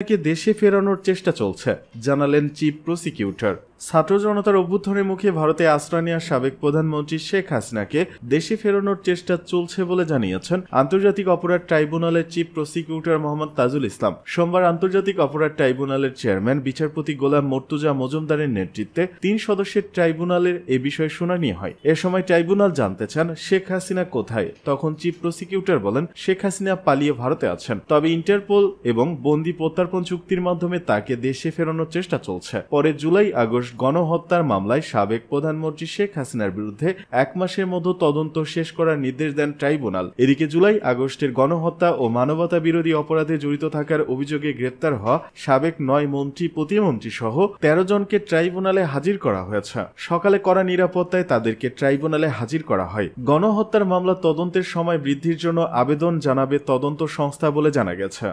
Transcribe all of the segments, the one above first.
কে দেশে ফেরানোর চেষ্টা চলছে, জানালেন চিফ প্রসিকিউটর। ছাত্র জনতার অভ্যুত্থানের মুখে ভারতে আশ্রয় নেওয়া সাবেক প্রধানমন্ত্রী শেখ হাসিনাকে দেশে ফেরানোর চেষ্টা চলছে বলে জানিয়েছেন আন্তর্জাতিক অপরাধ ট্রাইব্যুনালের চিফ প্রসিকিউটর মোহাম্মদ তাজুল ইসলাম। সোমবার আন্তর্জাতিক অপরাধ ট্রাইব্যুনালের চেয়ারম্যান বিচারপতি গোলাম মর্তুজা মজুমদারের নেতৃত্বে 3 সদস্যের ট্রাইব্যুনালের এ বিষয়ে শুনানি হয়। এ সময় ট্রাইব্যুনাল জানতে চান শেখ হাসিনা কোথায়। তখন চিফ প্রসিকিউটর বলেন, শেখ হাসিনা পালিয়ে ভারতে আছেন, তবে ইন্টারপোল এবং বন্দি প্রত্যার্পণ চুক্তির মাধ্যমে তাকে দেশে ফেরানোর চেষ্টা চলছে। পরে জুলাই আগস্ট গণহত্যার মামলায় সাবেক প্রধানমন্ত্রী শেখ হাসিনার বিরুদ্ধে 1 মাসের মধ্যে তদন্ত শেষ করার নির্দেশ দেন ট্রাইব্যুনাল। এদিকে জুলাই আগস্টের গণহত্যা ও মানবতা বিরোধী অপরাধে জড়িত থাকার অভিযোগে গ্রেপ্তার হওয়া সাবেক 9 মন্ত্রী প্রতিমন্ত্রী সহ 13 জনকে ট্রাইব্যুনালে হাজির করা হয়েছে। সকালে কড়া নিরাপত্তায় তাদেরকে ট্রাইব্যুনালে হাজির করা হয়। গণহত্যার মামলা তদন্তের সময় বৃদ্ধির জন্য আবেদন জানাবে তদন্ত সংস্থা বলে জানা গেছে।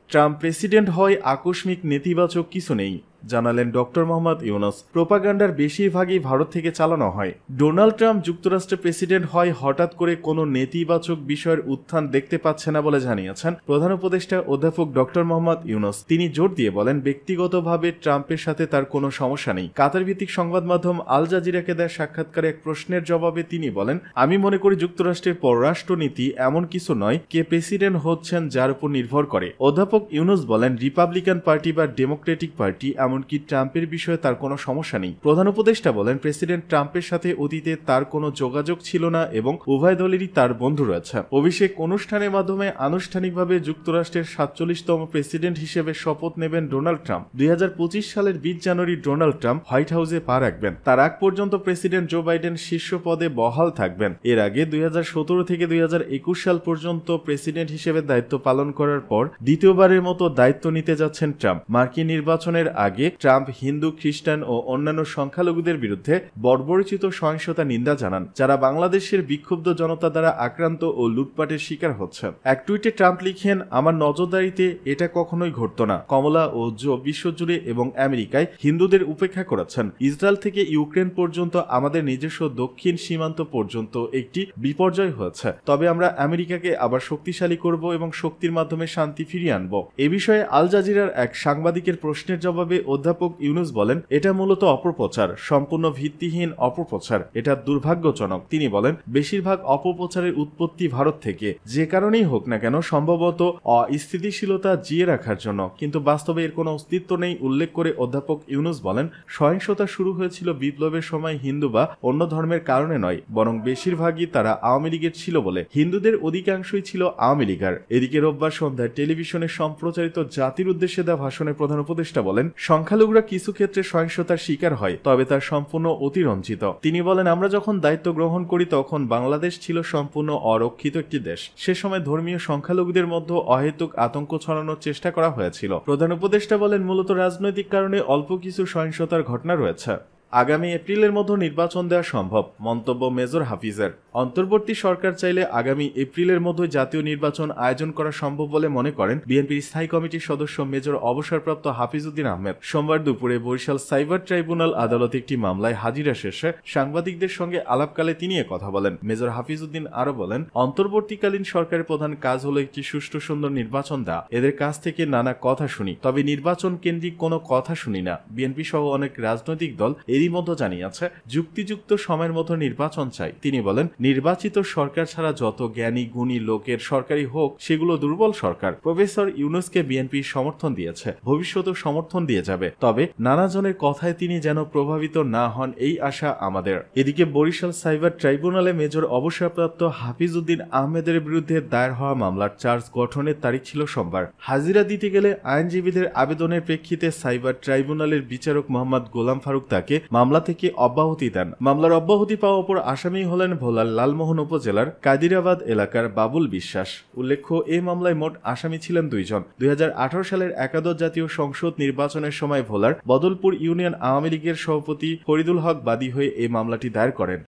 ট্রাম্প প্রেসিডেন্ট হয় আকস্মিক নেতিবাচক কিছু নেই, জানালেন ডক্টর মোহাম্মদ ইউনুস। প্রোপাগান্ডার বেশিরভাগই ভারত থেকে চালানো হয়। ডোনাল্ড ট্রাম্প যুক্তরাষ্ট্রের প্রেসিডেন্ট হয় হঠাৎ করে কোনো নেতিবাচক বিষয়ের উত্থান দেখতে পাচ্ছে না বলে জানিয়েছেন প্রধান উপদেষ্টা অধ্যাপক ডক্টর মোহাম্মদ ইউনুস। তিনি জোর দিয়ে বলেন, ব্যক্তিগতভাবে ট্রাম্পের সাথে তার কোনো সমস্যা নেই। কাতার ভিত্তিক সংবাদ মাধ্যম আল জাজিরাকে দেয়া সাক্ষাৎকারে এক প্রশ্নের জবাবে তিনি বলেন, আমি মনে করি যুক্তরাষ্ট্রের পররাষ্ট্রনীতি এমন কিছু নয় কে প্রেসিডেন্ট হচ্ছেন যার উপর নির্ভর করে। অধ্যাপক ইউনুস বলেন, রিপাবলিকান পার্টি বা ডেমোক্রেটিক পার্টি এমনকি ট্রাম্পের বিষয়ে তার কোনো সমস্যা নেই। প্রধান উপদেষ্টা বলেন, প্রেসিডেন্ট ট্রাম্পের সাথে অতীতে তার কোনো যোগাযোগ ছিল না এবং উভয় দলেরই তার বন্ধু রয়েছে। অভিষেক অনুষ্ঠানের মাধ্যমে আনুষ্ঠানিকভাবে যুক্তরাষ্ট্রের 47তম প্রেসিডেন্ট হিসেবে শপথ নেবেন ডোনাল্ড ট্রাম্প। 2025 সালের 20 জানুয়ারি ডোনাল্ড ট্রাম্প হোয়াইট হাউসে পা রাখবেন। তার আগ পর্যন্ত প্রেসিডেন্ট জো বাইডেন শীর্ষ পদে বহাল থাকবেন। এর আগে 2017 থেকে 2021 সাল পর্যন্ত প্রেসিডেন্ট হিসেবে দায়িত্ব পালন করার পর দ্বিতীয়বারের মতো দায়িত্ব নিতে যাচ্ছেন ট্রাম্প। মার্কিন নির্বাচনের আগে ট্রাম্প হিন্দু, খ্রিস্টান ও অন্যান্য সংখ্যালঘুদের বিরুদ্ধে বর্বরচিত সহিংসতা নিন্দা জানান, যারা বাংলাদেশের বিক্ষুব্ধ জনতা দ্বারা আক্রান্ত ও লুটপাটের শিকার হচ্ছে। এক টুইটে ট্রাম্প লিখেন, আমার নজরদারিতে এটা কখনোই ঘটত না। কমলা ও জো বিশ্বজুড়ে এবং আমেরিকায় হিন্দুদের উপেক্ষা করেছেন। ইসরায়েল থেকে ইউক্রেন পর্যন্ত আমাদের নিজস্ব দক্ষিণ সীমান্ত পর্যন্ত একটি বিপর্যয় হয়েছে। তবে আমরা আমেরিকাকে আবার শক্তিশালী করব এবং শক্তির মাধ্যমে শান্তি ফিরিয়ে আনব। এ বিষয়ে আল জাজিরার এক সাংবাদিকের প্রশ্নের জবাবে অধ্যাপক ইউনুস বলেন, এটা মূলত অপপ্রচার, সম্পূর্ণ ভিত্তিহীন অপপ্রচার। এটা দুর্ভাগ্যজনক। তিনি বলেন, বেশিরভাগ অপপ্রচারের উৎপত্তি ভারত থেকে, যে কারণেই হোক না কেন, সম্ভবত অস্থিতিশীলতা জিয়ে রাখার জন্য, কিন্তু বাস্তবে এর কোনো অস্তিত্ব নেই। উল্লেখ করে অধ্যাপক ইউনুস বলেন, সহিংসতা শুরু হয়েছিল বিপ্লবের সময় হিন্দু বা অন্য ধর্মের কারণে নয়, বরং বেশিরভাগই তারা আওয়ামী লীগের ছিল বলে। হিন্দুদের অধিকাংশই ছিল আওয়ামী লীগার। এদিকে রোববার সন্ধ্যায় টেলিভিশনে সম্প্রচারিত জাতির উদ্দেশ্যে দেওয়া ভাষণে প্রধান উপদেষ্টা বলেন, সংখ্যালঘুরা কিছু ক্ষেত্রে সহিংসতার শিকার হয়, তবে তার সম্পূর্ণ অতিরঞ্জিত। তিনি বলেন, আমরা যখন দায়িত্ব গ্রহণ করি তখন বাংলাদেশ ছিল সম্পূর্ণ অরক্ষিত একটি দেশ। সে সময় ধর্মীয় সংখ্যালঘুদের মধ্যে অহেতুক আতঙ্ক ছড়ানোর চেষ্টা করা হয়েছিল। প্রধান উপদেষ্টা বলেন, মূলত রাজনৈতিক কারণে অল্প কিছু সহিংসতার ঘটনা রয়েছে। আগামী এপ্রিলের মধ্যে নির্বাচন দেওয়া সম্ভব, মন্তব্য মেজর হাফিজের। অন্তর্বর্তী সরকার চাইলে আগামী এপ্রিলের মধ্যে জাতীয় নির্বাচন আয়োজন করা সম্ভব বলে মনে করেন বিএনপির স্থায়ী কমিটির সদস্য মেজর অবসরপ্রাপ্ত হাফিজউদ্দিন আহমেদ। সোমবার দুপুরে বরিশাল সাইবার ট্রাইব্যুনাল আদালতে একটি মামলায় হাজিরা শেষে সাংবাদিকদের সঙ্গে আলাপকালে তিনি কথা বলেন। মেজর হাফিজউদ্দিন আরো বলেন, অন্তর্বর্তীকালীন সরকারের প্রধান কাজ হলো একটি সুষ্ঠু সুন্দর নির্বাচন দেওয়া। এদের কাছ থেকে নানা কথা শুনি, তবে নির্বাচন কেন্দ্রিক কোনো কথা শুনি না। বিএনপি সহ অনেক রাজনৈতিক দল এরই মধ্যে জানিয়েছে যুক্তিযুক্ত সময়ের মতো নির্বাচন চাই। তিনি বলেন, নির্বাচিত সরকার ছাড়া যত জ্ঞানী গুণী লোকের সরকারি হোক, সেগুলো দুর্বল সরকার। প্রফেসর ইউনুসকে বিএনপি সমর্থন দিয়েছে, ভবিষ্যতেও সমর্থন দিয়ে যাবে, তবে নানাজনের কথায় তিনি যেন প্রভাবিত না হন, এই আশা আমাদের। এদিকে বরিশাল সাইবার ট্রাইব্যুনালে মেজর অবসরপ্রাপ্ত হাফিজউদ্দিন আহমেদের বিরুদ্ধে দায়ের হওয়া মামলার চার্জ গঠনের তারিখ ছিল সোমবার। হাজিরা দিতে গেলে আইনজীবীদের আবেদনের প্রেক্ষিতে সাইবার ট্রাইব্যুনালের বিচারক মোহাম্মদ গোলাম ফারুক তাকে মামলা থেকে অব্যাহতি দেন। মামলার অব্যাহতি পাওয়া অপর আসামি হলেন ভোলার লালমোহন উপজেলার কাদিরাবাদ এলাকার বাবুল বিশ্বাস। উল্লেখ্য, এই মামলায় মোট আসামি ছিলেন 2 জন। 2018 সালের একাদশ জাতীয় সংসদ নির্বাচনের সময় ভোলার বদলপুর ইউনিয়ন আওয়ামী লীগের সভাপতি ফরিদুল হক বাদী হয়ে এই মামলাটি দায়ের করেন।